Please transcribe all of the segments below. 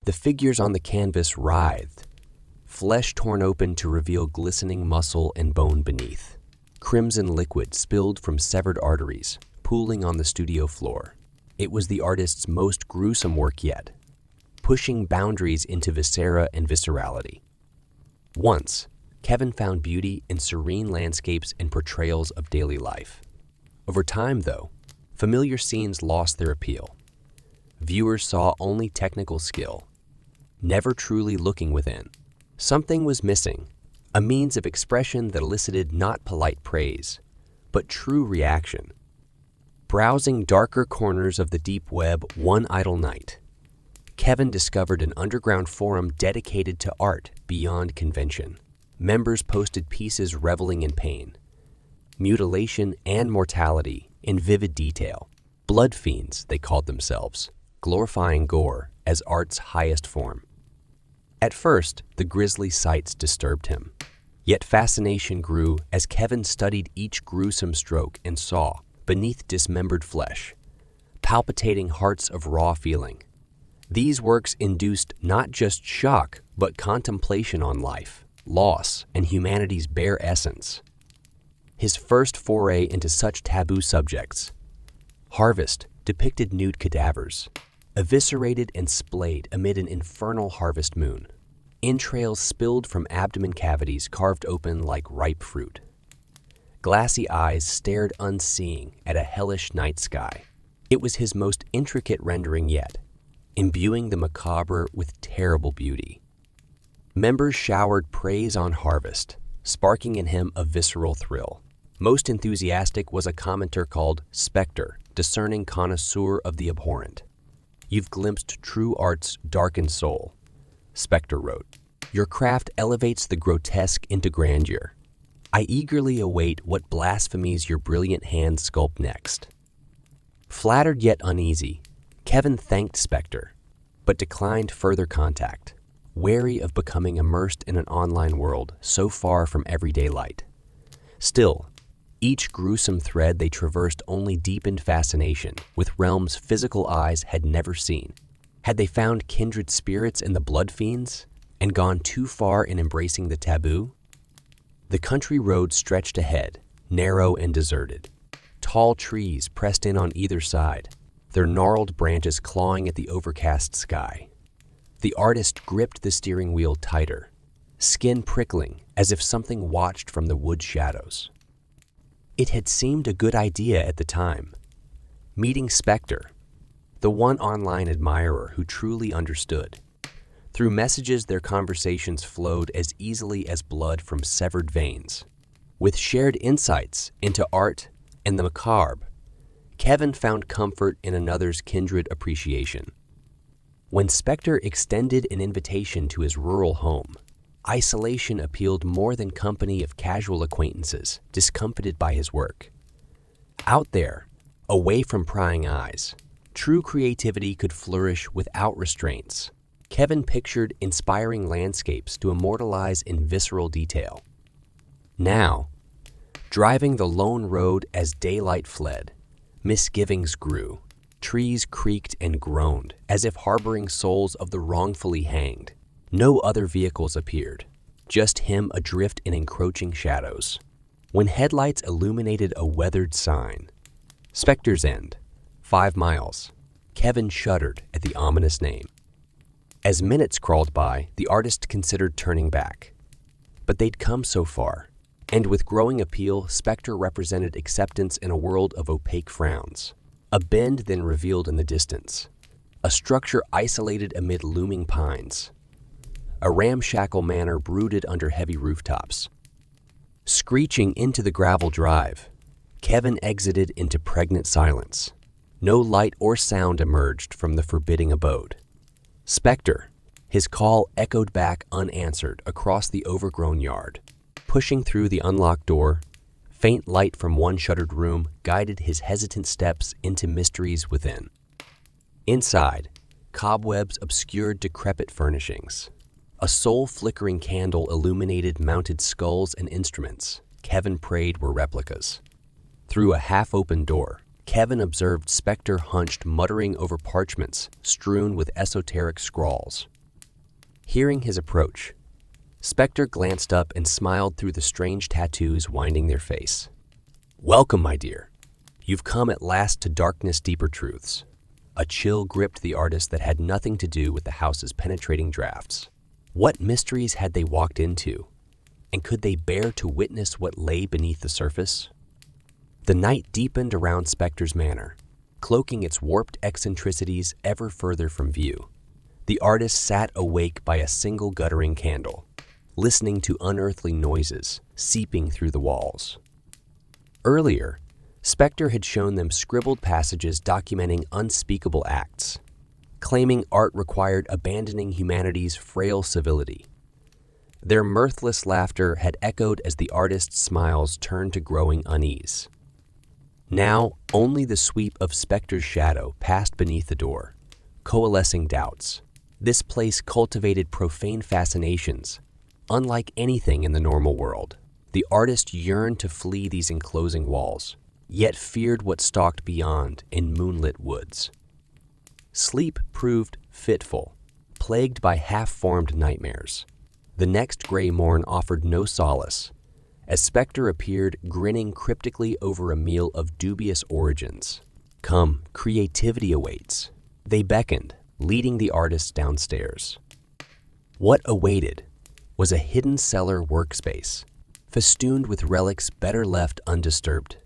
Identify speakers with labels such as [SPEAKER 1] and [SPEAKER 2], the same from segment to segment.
[SPEAKER 1] The figures on the canvas writhed, flesh torn open to reveal glistening muscle and bone beneath. Crimson liquid spilled from severed arteries, pooling on the studio floor. It was the artist's most gruesome work yet, pushing boundaries into viscera and viscerality. Once, Kevin found beauty in serene landscapes and portrayals of daily life. Over time, though, familiar scenes lost their appeal. Viewers saw only technical skill, never truly looking within. Something was missing, a means of expression that elicited not polite praise, but true reaction. Browsing darker corners of the deep web one idle night, Kevin discovered an underground forum dedicated to art beyond convention. Members posted pieces reveling in pain, mutilation, and mortality in vivid detail. Blood fiends, they called themselves, glorifying gore as art's highest form. At first, the grisly sights disturbed him. Yet fascination grew as Kevin studied each gruesome stroke and saw, beneath dismembered flesh, palpitating hearts of raw feeling. These works induced not just shock, but contemplation on life, loss, and humanity's bare essence. His first foray into such taboo subjects, Harvest, depicted nude cadavers, eviscerated and splayed amid an infernal harvest moon. Entrails spilled from abdomen cavities carved open like ripe fruit. Glassy eyes stared unseeing at a hellish night sky. It was his most intricate rendering yet, imbuing the macabre with terrible beauty. Members showered praise on Harvest, sparking in him a visceral thrill. Most enthusiastic was a commenter called Spectre, discerning connoisseur of the abhorrent. "You've glimpsed true art's darkened soul," Spectre wrote. "Your craft elevates the grotesque into grandeur. I eagerly await what blasphemies your brilliant hands sculpt next." Flattered yet uneasy, Kevin thanked Spectre, but declined further contact, wary of becoming immersed in an online world so far from everyday light. Still, each gruesome thread they traversed only deepened fascination with realms physical eyes had never seen. Had they found kindred spirits in the blood fiends and gone too far in embracing the taboo? The country road stretched ahead, narrow and deserted. Tall trees pressed in on either side, their gnarled branches clawing at the overcast sky. The artist gripped the steering wheel tighter, skin prickling as if something watched from the wood shadows. It had seemed a good idea at the time. Meeting Spectre, the one online admirer who truly understood. Through messages, their conversations flowed as easily as blood from severed veins. With shared insights into art and the macabre, Kevin found comfort in another's kindred appreciation. When Spectre extended an invitation to his rural home, isolation appealed more than company of casual acquaintances discomfited by his work. Out there, away from prying eyes, true creativity could flourish without restraints. Kevin pictured inspiring landscapes to immortalize in visceral detail. Now, driving the lone road as daylight fled, misgivings grew. Trees creaked and groaned as if harboring souls of the wrongfully hanged. No other vehicles appeared, just him adrift in encroaching shadows. When headlights illuminated a weathered sign, Spectre's End, 5 miles, Kevin shuddered at the ominous name. As minutes crawled by, the artist considered turning back. But they'd come so far, and with growing appeal, Spectre represented acceptance in a world of opaque frowns. A bend then revealed in the distance, a structure isolated amid looming pines. A ramshackle manor brooded under heavy rooftops. Screeching into the gravel drive, Kevin exited into pregnant silence. No light or sound emerged from the forbidding abode. Spectre, his call echoed back unanswered across the overgrown yard. Pushing through the unlocked door, faint light from one shuttered room guided his hesitant steps into mysteries within. Inside, cobwebs obscured decrepit furnishings. A soul-flickering candle illuminated mounted skulls and instruments Kevin prayed were replicas. Through a half-open door, Kevin observed Spectre hunched muttering over parchments strewn with esoteric scrawls. Hearing his approach, Spectre glanced up and smiled through the strange tattoos winding their face. "Welcome, my dear. You've come at last to darkness' deeper truths." A chill gripped the artist that had nothing to do with the house's penetrating drafts. What mysteries had they walked into? And could they bear to witness what lay beneath the surface? The night deepened around Spectre's manor, cloaking its warped eccentricities ever further from view. The artist sat awake by a single guttering candle, listening to unearthly noises seeping through the walls. Earlier, Spectre had shown them scribbled passages documenting unspeakable acts, claiming art required abandoning humanity's frail civility. Their mirthless laughter had echoed as the artist's smiles turned to growing unease. Now, only the sweep of Spectre's shadow passed beneath the door, coalescing doubts. This place cultivated profane fascinations, unlike anything in the normal world. The artist yearned to flee these enclosing walls, yet feared what stalked beyond in moonlit woods. Sleep proved fitful, plagued by half-formed nightmares. The next gray morn offered no solace, as Spectre appeared grinning cryptically over a meal of dubious origins. "Come, creativity awaits." They beckoned, leading the artist downstairs. What awaited was a hidden cellar workspace, festooned with relics better left undisturbed.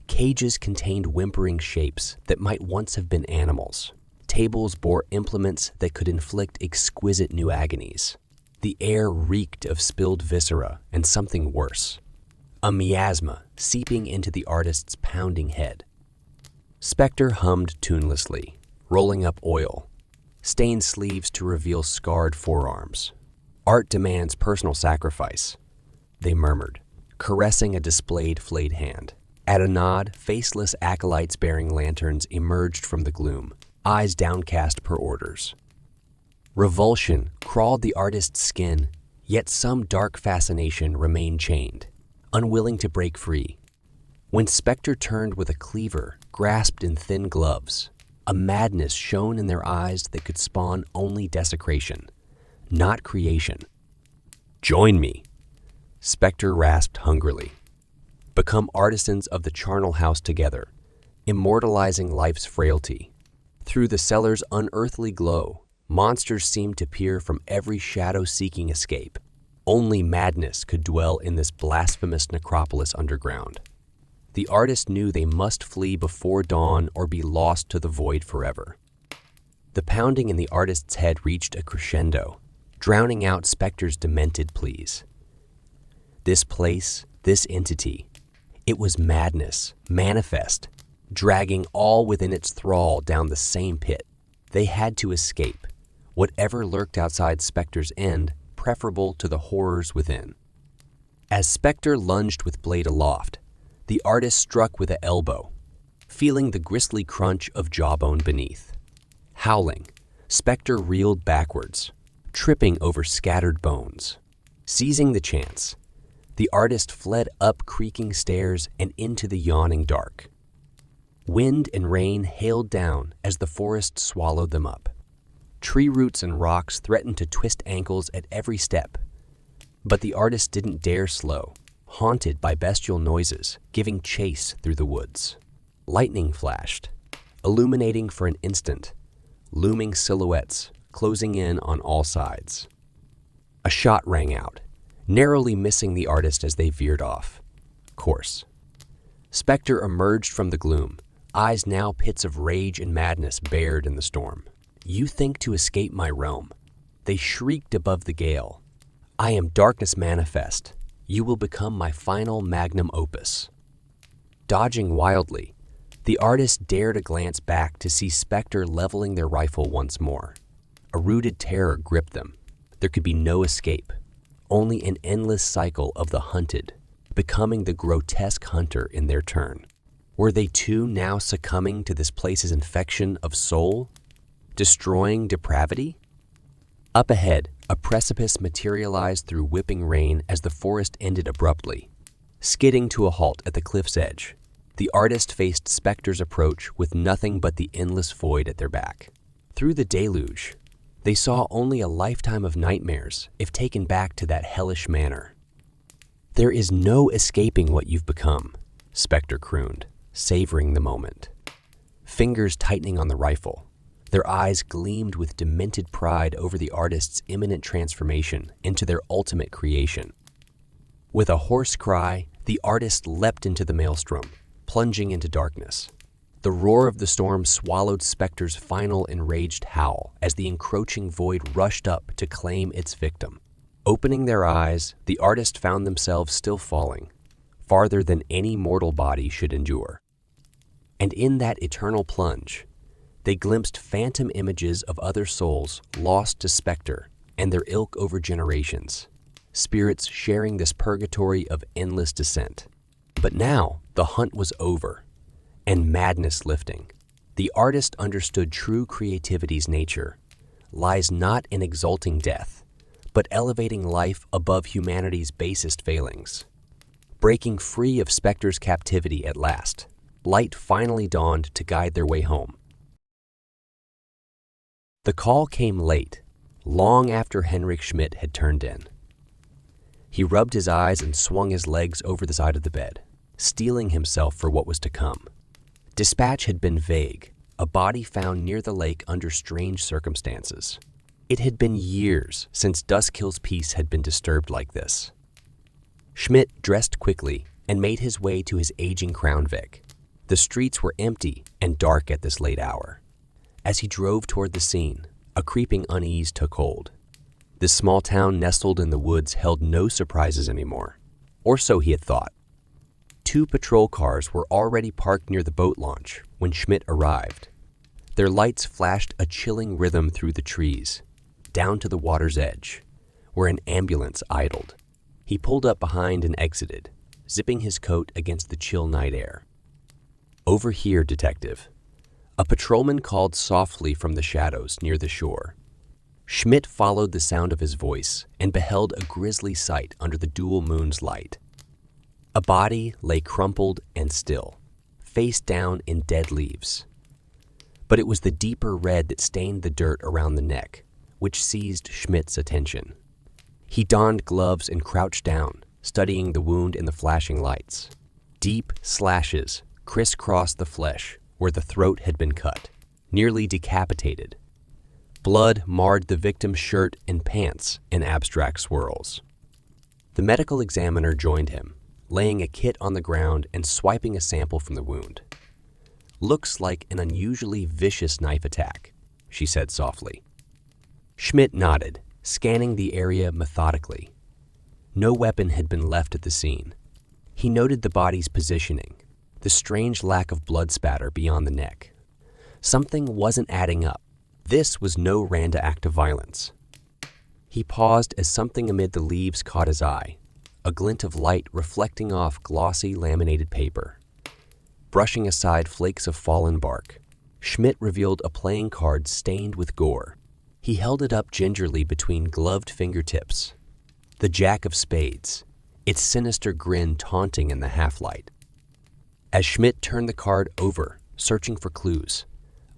[SPEAKER 1] Cages contained whimpering shapes that might once have been animals. Tables bore implements that could inflict exquisite new agonies. The air reeked of spilled viscera and something worse, a miasma seeping into the artist's pounding head. Spectre hummed tunelessly, rolling up oil, stained sleeves to reveal scarred forearms. "Art demands personal sacrifice," they murmured, caressing a displayed flayed hand. At a nod, faceless acolytes bearing lanterns emerged from the gloom, eyes downcast per orders. Revulsion crawled the artist's skin, yet some dark fascination remained chained, unwilling to break free. When Spectre turned with a cleaver grasped in thin gloves, a madness shone in their eyes that could spawn only desecration, not creation. "Join me," Spectre rasped hungrily. "Become artisans of the charnel house together, immortalizing life's frailty." Through the cellar's unearthly glow, monsters seemed to peer from every shadow-seeking escape. Only madness could dwell in this blasphemous necropolis underground. The artist knew they must flee before dawn or be lost to the void forever. The pounding in the artist's head reached a crescendo, drowning out Spectre's demented pleas. This place, this entity, it was madness, manifest, dragging all within its thrall down the same pit. They had to escape, whatever lurked outside Spectre's end, preferable to the horrors within. As Spectre lunged with blade aloft, the artist struck with an elbow, feeling the grisly crunch of jawbone beneath. Howling, Spectre reeled backwards, tripping over scattered bones. Seizing the chance, the artist fled up creaking stairs and into the yawning dark. Wind and rain hailed down as the forest swallowed them up. Tree roots and rocks threatened to twist ankles at every step. But the artist didn't dare slow, haunted by bestial noises, giving chase through the woods. Lightning flashed, illuminating for an instant, looming silhouettes closing in on all sides. A shot rang out, narrowly missing the artist as they veered off course. Spectre emerged from the gloom, eyes now pits of rage and madness bared in the storm. "You think to escape my realm," they shrieked above the gale. "I am darkness manifest. You will become my final magnum opus." Dodging wildly, the artist dared a glance back to see Spectre leveling their rifle once more. A rooted terror gripped them. There could be no escape, only an endless cycle of the hunted, becoming the grotesque hunter in their turn. Were they too now succumbing to this place's infection of soul, destroying depravity? Up ahead, a precipice materialized through whipping rain as the forest ended abruptly. Skidding to a halt at the cliff's edge, the artist faced Spectre's approach with nothing but the endless void at their back. Through the deluge, They saw only a lifetime of nightmares if taken back to that hellish manor. "There is no escaping what you've become," Spectre crooned, savoring the moment. Fingers tightening on the rifle, their eyes gleamed with demented pride over the artist's imminent transformation into their ultimate creation. With a hoarse cry, the artist leapt into the maelstrom, plunging into darkness. The roar of the storm swallowed Spectre's final enraged howl as the encroaching void rushed up to claim its victim. Opening their eyes, the artist found themselves still falling, farther than any mortal body should endure. And in that eternal plunge, they glimpsed phantom images of other souls lost to Spectre and their ilk over generations, spirits sharing this purgatory of endless descent. But now, the hunt was over, and madness lifting. The artist understood true creativity's nature lies not in exalting death, but elevating life above humanity's basest failings. Breaking free of Spectre's captivity at last, light finally dawned to guide their way home. The call came late, long after Henrik Schmidt had turned in. He rubbed his eyes and swung his legs over the side of the bed, steeling himself for what was to come. Dispatch had been vague, a body found near the lake under strange circumstances. It had been years since Duskhill's peace had been disturbed like this. Schmidt dressed quickly and made his way to his aging Crown Vic. The streets were empty and dark at this late hour. As he drove toward the scene, a creeping unease took hold. This small town nestled in the woods held no surprises anymore, or so he had thought. 2 patrol cars were already parked near the boat launch when Schmidt arrived. Their lights flashed a chilling rhythm through the trees, down to the water's edge, where an ambulance idled. He pulled up behind and exited, zipping his coat against the chill night air. "Over here, detective." A patrolman called softly from the shadows near the shore. Schmidt followed the sound of his voice and beheld a grisly sight under the dual moon's light. A body lay crumpled and still, face down in dead leaves. But it was the deeper red that stained the dirt around the neck, which seized Schmidt's attention. He donned gloves and crouched down, studying the wound in the flashing lights. Deep slashes crisscrossed the flesh where the throat had been cut, nearly decapitated. Blood marred the victim's shirt and pants in abstract swirls. The medical examiner joined him, laying a kit on the ground and swiping a sample from the wound. "Looks like an unusually vicious knife attack," she said softly. Schmidt nodded, scanning the area methodically. No weapon had been left at the scene. He noted the body's positioning, the strange lack of blood spatter beyond the neck. Something wasn't adding up. This was no random act of violence. He paused as something amid the leaves caught his eye, a glint of light reflecting off glossy laminated paper. Brushing aside flakes of fallen bark, Schmidt revealed a playing card stained with gore. He held it up gingerly between gloved fingertips. The Jack of Spades, its sinister grin taunting in the half-light. As Schmidt turned the card over, searching for clues,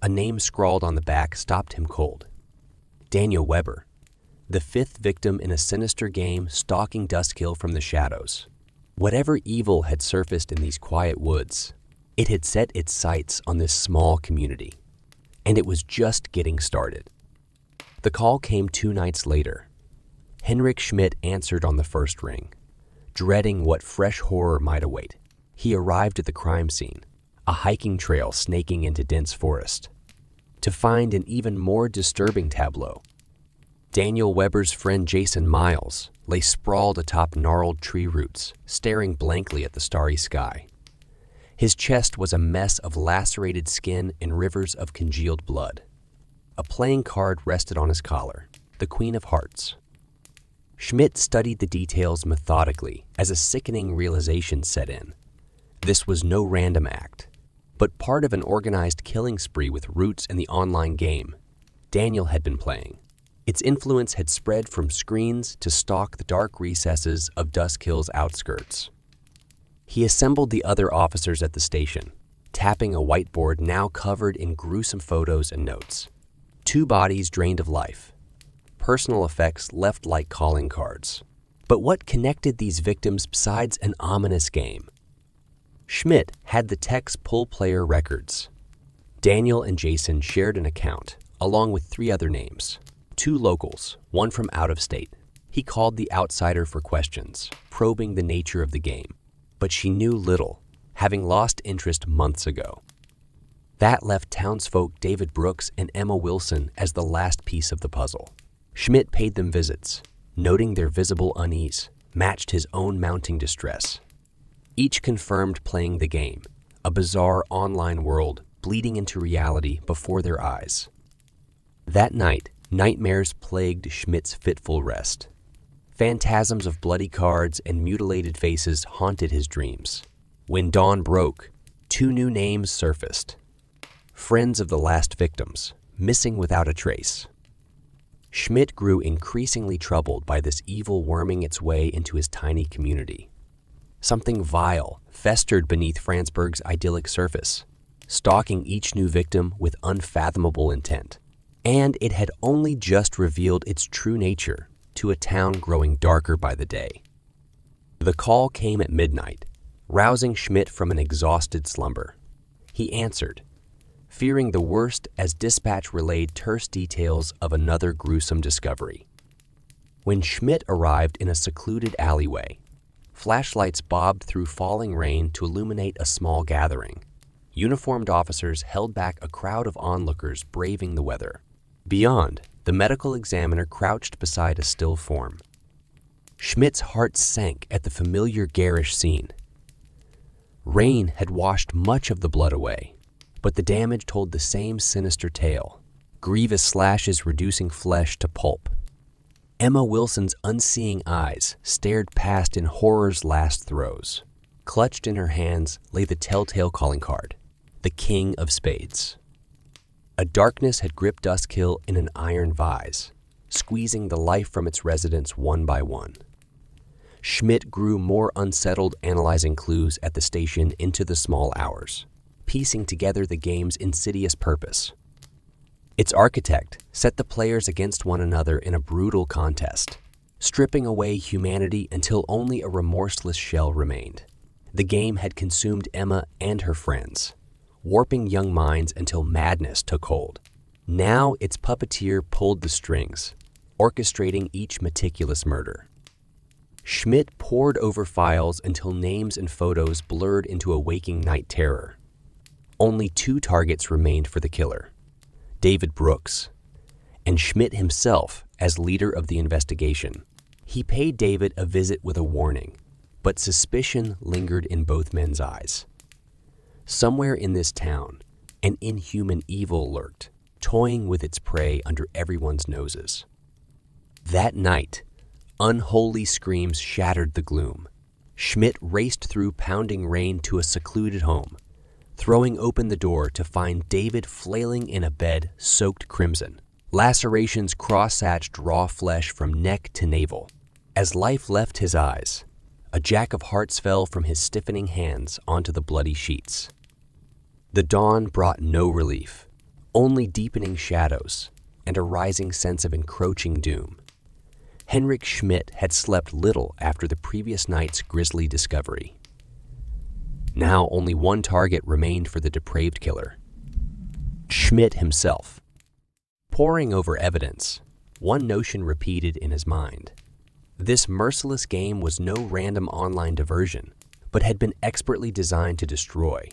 [SPEAKER 1] a name scrawled on the back stopped him cold. Daniel Weber, the 5th victim in a sinister game stalking Duskhill from the shadows. Whatever evil had surfaced in these quiet woods, it had set its sights on this small community, and it was just getting started. The call came 2 nights later. Henrik Schmidt answered on the first ring, dreading what fresh horror might await. He arrived at the crime scene, a hiking trail snaking into dense forest, to find an even more disturbing tableau. Daniel Weber's friend Jason Miles lay sprawled atop gnarled tree roots, staring blankly at the starry sky. His chest was a mess of lacerated skin and rivers of congealed blood. A playing card rested on his collar, the Queen of Hearts. Schmidt studied the details methodically as a sickening realization set in. This was no random act, but part of an organized killing spree with roots in the online game Daniel had been playing. Its influence had spread from screens to stalk the dark recesses of Duskhill's outskirts. He assembled the other officers at the station, tapping a whiteboard now covered in gruesome photos and notes. 2 bodies drained of life, personal effects left like calling cards. But what connected these victims besides an ominous game? Schmidt had the tech's pull player records. Daniel and Jason shared an account, along with 3 other names. 2 locals, one from out of state. He called the outsider for questions, probing the nature of the game. But she knew little, having lost interest months ago. That left townsfolk David Brooks and Emma Wilson as the last piece of the puzzle. Schmidt paid them visits, noting their visible unease, matched his own mounting distress. Each confirmed playing the game, a bizarre online world bleeding into reality before their eyes. That night, nightmares plagued Schmidt's fitful rest. Phantasms of bloody cards and mutilated faces haunted his dreams. When dawn broke, 2 new names surfaced. Friends of the last victims, missing without a trace. Schmidt grew increasingly troubled by this evil worming its way into his tiny community. Something vile festered beneath Franzberg's idyllic surface, stalking each new victim with unfathomable intent. And it had only just revealed its true nature to a town growing darker by the day. The call came at midnight, rousing Schmidt from an exhausted slumber. He answered, fearing the worst as dispatch relayed terse details of another gruesome discovery. When Schmidt arrived in a secluded alleyway, flashlights bobbed through falling rain to illuminate a small gathering. Uniformed officers held back a crowd of onlookers braving the weather. Beyond, the medical examiner crouched beside a still form. Schmidt's heart sank at the familiar garish scene. Rain had washed much of the blood away, but the damage told the same sinister tale, grievous slashes reducing flesh to pulp. Emma Wilson's unseeing eyes stared past in horror's last throes. Clutched in her hands lay the telltale calling card, the King of Spades. A darkness had gripped Duskhill in an iron vise, squeezing the life from its residents one by one. Schmidt grew more unsettled analyzing clues at the station into the small hours, piecing together the game's insidious purpose. Its architect set the players against one another in a brutal contest, stripping away humanity until only a remorseless shell remained. The game had consumed Emma and her friends, warping young minds until madness took hold. Now its puppeteer pulled the strings, orchestrating each meticulous murder. Schmidt pored over files until names and photos blurred into a waking night terror. Only 2 targets remained for the killer, David Brooks, and Schmidt himself as leader of the investigation. He paid David a visit with a warning, but suspicion lingered in both men's eyes. Somewhere in this town, an inhuman evil lurked, toying with its prey under everyone's noses. That night, unholy screams shattered the gloom. Schmidt raced through pounding rain to a secluded home, throwing open the door to find David flailing in a bed soaked crimson, lacerations cross-hatched raw flesh from neck to navel. As life left his eyes, a jack of hearts fell from his stiffening hands onto the bloody sheets. The dawn brought no relief, only deepening shadows and a rising sense of encroaching doom. Henrik Schmidt had slept little after the previous night's grisly discovery. Now only 1 target remained for the depraved killer, Schmidt himself. Poring over evidence, one notion repeated in his mind. This merciless game was no random online diversion, but had been expertly designed to destroy.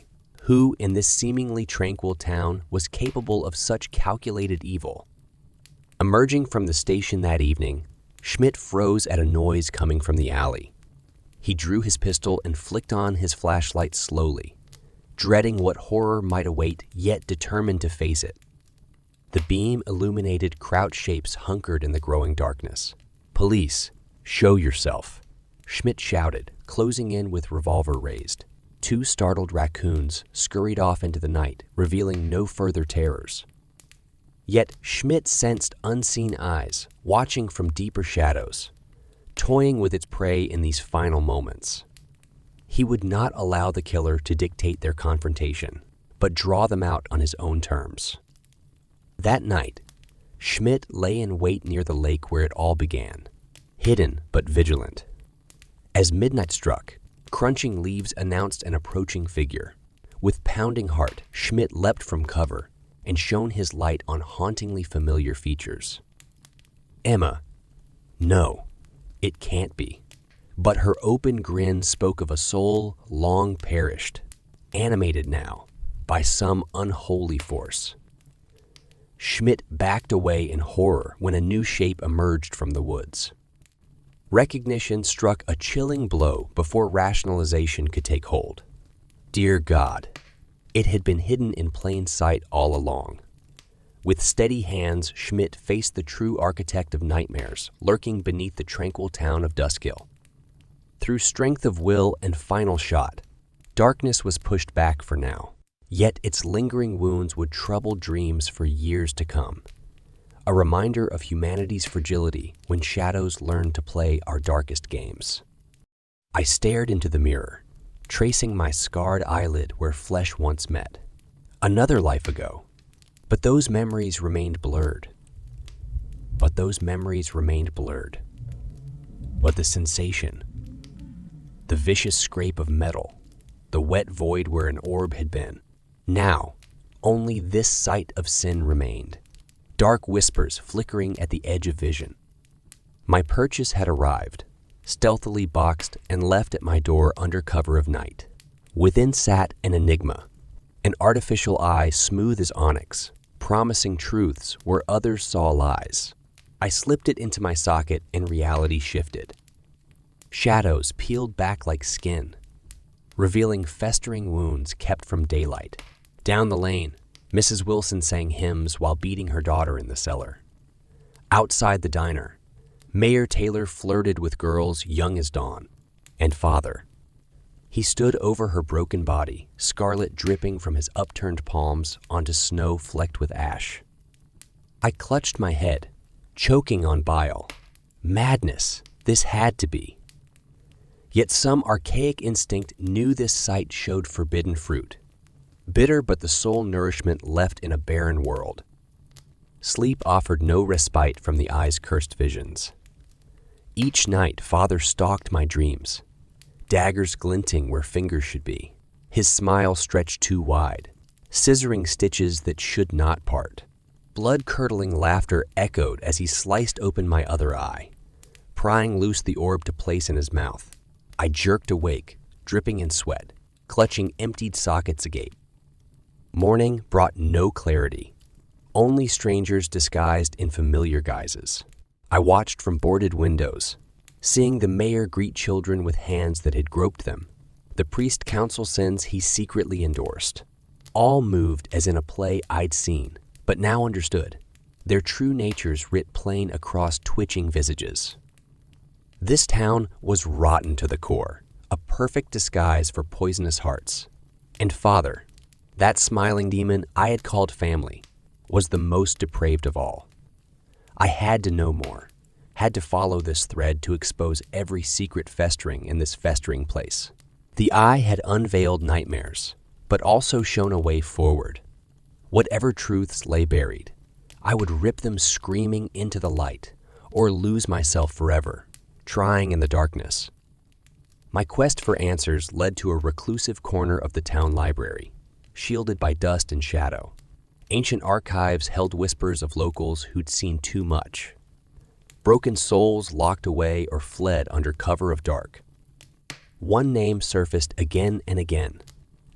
[SPEAKER 1] Who in this seemingly tranquil town was capable of such calculated evil? Emerging from the station that evening, Schmidt froze at a noise coming from the alley. He drew his pistol and flicked on his flashlight slowly, dreading what horror might await, yet determined to face it. The beam illuminated crouched shapes hunkered in the growing darkness. "Police, show yourself," Schmidt shouted, closing in with revolver raised. 2 startled raccoons scurried off into the night, revealing no further terrors. Yet Schmidt sensed unseen eyes, watching from deeper shadows, toying with its prey in these final moments. He would not allow the killer to dictate their confrontation, but draw them out on his own terms. That night, Schmidt lay in wait near the lake where it all began, hidden but vigilant. As midnight struck, crunching leaves announced an approaching figure. With pounding heart, Schmidt leapt from cover and shone his light on hauntingly familiar features. Emma. No, it can't be. But her open grin spoke of a soul long perished, animated now by some unholy force. Schmidt backed away in horror when a new shape emerged from the woods. Recognition struck a chilling blow before rationalization could take hold. Dear God, it had been hidden in plain sight all along. With steady hands, Schmidt faced the true architect of nightmares lurking beneath the tranquil town of Duskhill. Through strength of will and final shot, darkness was pushed back for now, yet its lingering wounds would trouble dreams for years to come. A reminder of humanity's fragility when shadows learn to play our darkest games. I stared into the mirror, tracing my scarred eyelid where flesh once met. Another life ago. But those memories remained blurred. But the sensation, the vicious scrape of metal, the wet void where an orb had been. Now, only this sight of sin remained. Dark whispers flickering at the edge of vision. My purchase had arrived, stealthily boxed and left at my door under cover of night. Within sat an enigma, an artificial eye smooth as onyx, promising truths where others saw lies. I slipped it into my socket and reality shifted. Shadows peeled back like skin, revealing festering wounds kept from daylight. Down the lane, Mrs. Wilson sang hymns while beating her daughter in the cellar. Outside the diner, Mayor Taylor flirted with girls young as dawn. And father. He stood over her broken body, scarlet dripping from his upturned palms onto snow flecked with ash. I clutched my head, choking on bile. Madness, this had to be. Yet some archaic instinct knew this sight showed forbidden fruit. Bitter but the sole nourishment left in a barren world. Sleep offered no respite from the eye's cursed visions. Each night, Father stalked my dreams, daggers glinting where fingers should be, his smile stretched too wide, scissoring stitches that should not part. Blood-curdling laughter echoed as he sliced open my other eye, prying loose the orb to place in his mouth. I jerked awake, dripping in sweat, clutching emptied sockets agape. Morning brought no clarity, only strangers disguised in familiar guises. I watched from boarded windows, seeing the mayor greet children with hands that had groped them, the priest counsel sins he secretly endorsed. All moved as in a play I'd seen, but now understood, their true natures writ plain across twitching visages. This town was rotten to the core, a perfect disguise for poisonous hearts. And Father, that smiling demon I had called family, was the most depraved of all. I had to know more, had to follow this thread to expose every secret festering in this festering place. The eye had unveiled nightmares, but also shown a way forward. Whatever truths lay buried, I would rip them screaming into the light, or lose myself forever, trying in the darkness. My quest for answers led to a reclusive corner of the town library, shielded by dust and shadow. Ancient archives held whispers of locals who'd seen too much. Broken souls locked away or fled under cover of dark. One name surfaced again and again,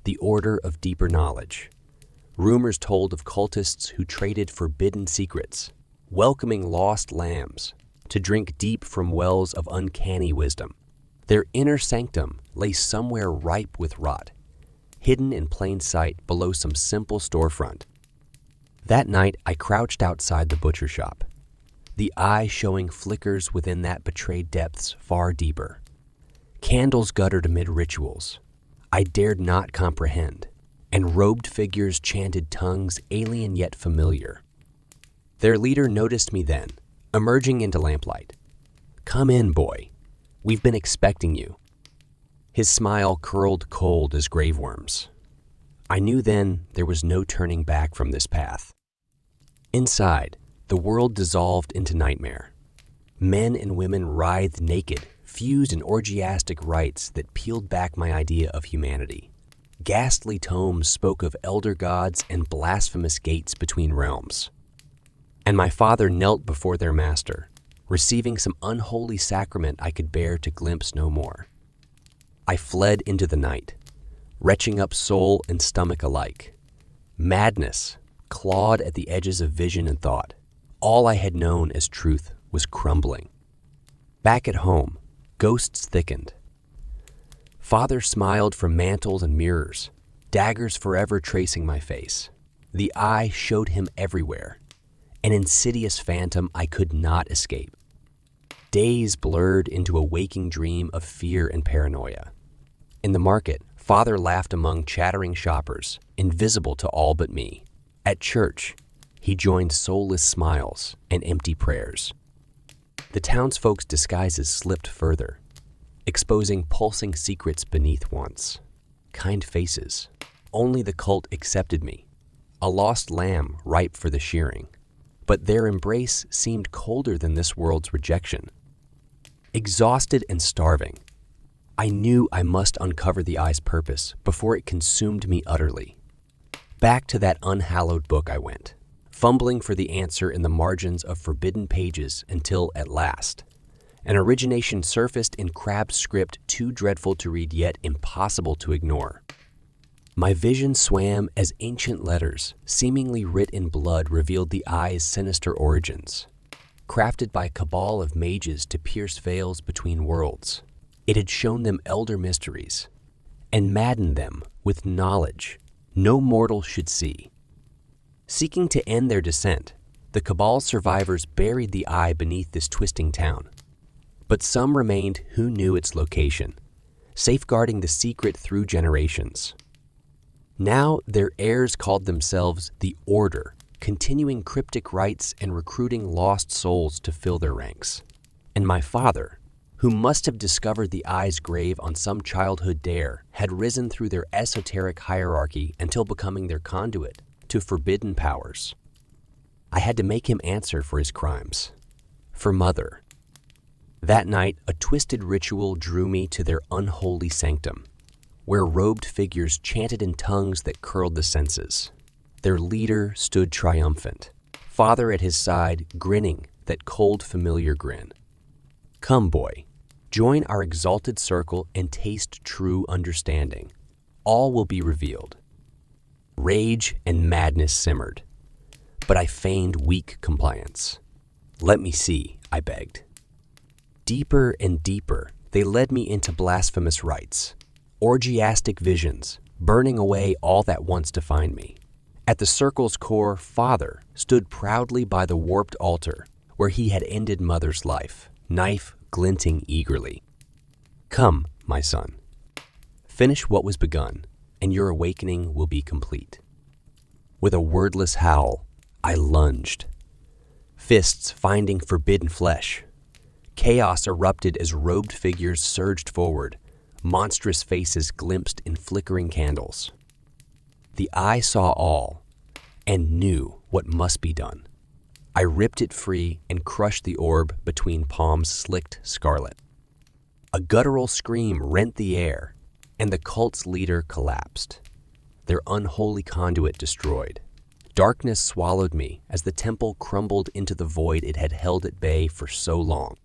[SPEAKER 1] the Order of Deeper Knowledge. Rumors told of cultists who traded forbidden secrets, welcoming lost lambs to drink deep from wells of uncanny wisdom. Their inner sanctum lay somewhere ripe with rot, hidden in plain sight below some simple storefront. That night, I crouched outside the butcher shop, the eye showing flickers within that betrayed depths far deeper. Candles guttered amid rituals I dared not comprehend, and robed figures chanted tongues alien yet familiar. Their leader noticed me then, emerging into lamplight. "Come in, boy. We've been expecting you." His smile curled cold as graveworms. I knew then there was no turning back from this path. Inside, The world dissolved into nightmare. Men and women writhed naked, fused in orgiastic rites that peeled back my idea of humanity. Ghastly tomes spoke of elder gods and blasphemous gates between realms. And my father knelt before their master, receiving some unholy sacrament I could bear to glimpse no more. I fled into the night, retching up soul and stomach alike. Madness clawed at the edges of vision and thought. All I had known as truth was crumbling. Back at home, ghosts thickened. Father smiled from mantles and mirrors, daggers forever tracing my face. The eye showed him everywhere, an insidious phantom I could not escape. Days blurred into a waking dream of fear and paranoia. In the market, Father laughed among chattering shoppers, invisible to all but me. At church, he joined soulless smiles and empty prayers. The townsfolk's disguises slipped further, exposing pulsing secrets beneath wants. Kind faces. Only the cult accepted me, a lost lamb ripe for the shearing. But their embrace seemed colder than this world's rejection. Exhausted and starving, I knew I must uncover the eye's purpose before it consumed me utterly. Back to that unhallowed book I went, fumbling for the answer in the margins of forbidden pages until, at last, an origination surfaced in crabbed script too dreadful to read yet impossible to ignore. My vision swam as ancient letters, seemingly writ in blood, revealed the eye's sinister origins. Crafted by a cabal of mages to pierce veils between worlds, it had shown them elder mysteries and maddened them with knowledge no mortal should see. Seeking to end their descent, the cabal's survivors buried the eye beneath this twisting town. But some remained who knew its location, safeguarding the secret through generations. Now their heirs called themselves the Order, continuing cryptic rites and recruiting lost souls to fill their ranks. And my father, who must have discovered the eye's grave on some childhood dare, had risen through their esoteric hierarchy until becoming their conduit to forbidden powers. I had to make him answer for his crimes. For Mother. That night, a twisted ritual drew me to their unholy sanctum, where robed figures chanted in tongues that curled the senses. Their leader stood triumphant, Father at his side grinning that cold familiar grin. Come, boy, join our exalted circle and taste true understanding. All will be revealed. Rage and madness simmered, but I feigned weak compliance. Let me see, I begged. Deeper and deeper, they led me into blasphemous rites, orgiastic visions, burning away all that once defined me. At the circle's core, Father stood proudly by the warped altar where he had ended Mother's life, knife glinting eagerly. Come, my son. Finish what was begun, and your awakening will be complete. With a wordless howl, I lunged. Fists finding forbidden flesh. Chaos erupted as robed figures surged forward, monstrous faces glimpsed in flickering candles. The eye saw all and knew what must be done. I ripped it free and crushed the orb between palms slicked scarlet. A guttural scream rent the air, and the cult's leader collapsed, their unholy conduit destroyed. Darkness swallowed me as the temple crumbled into the void it had held at bay for so long.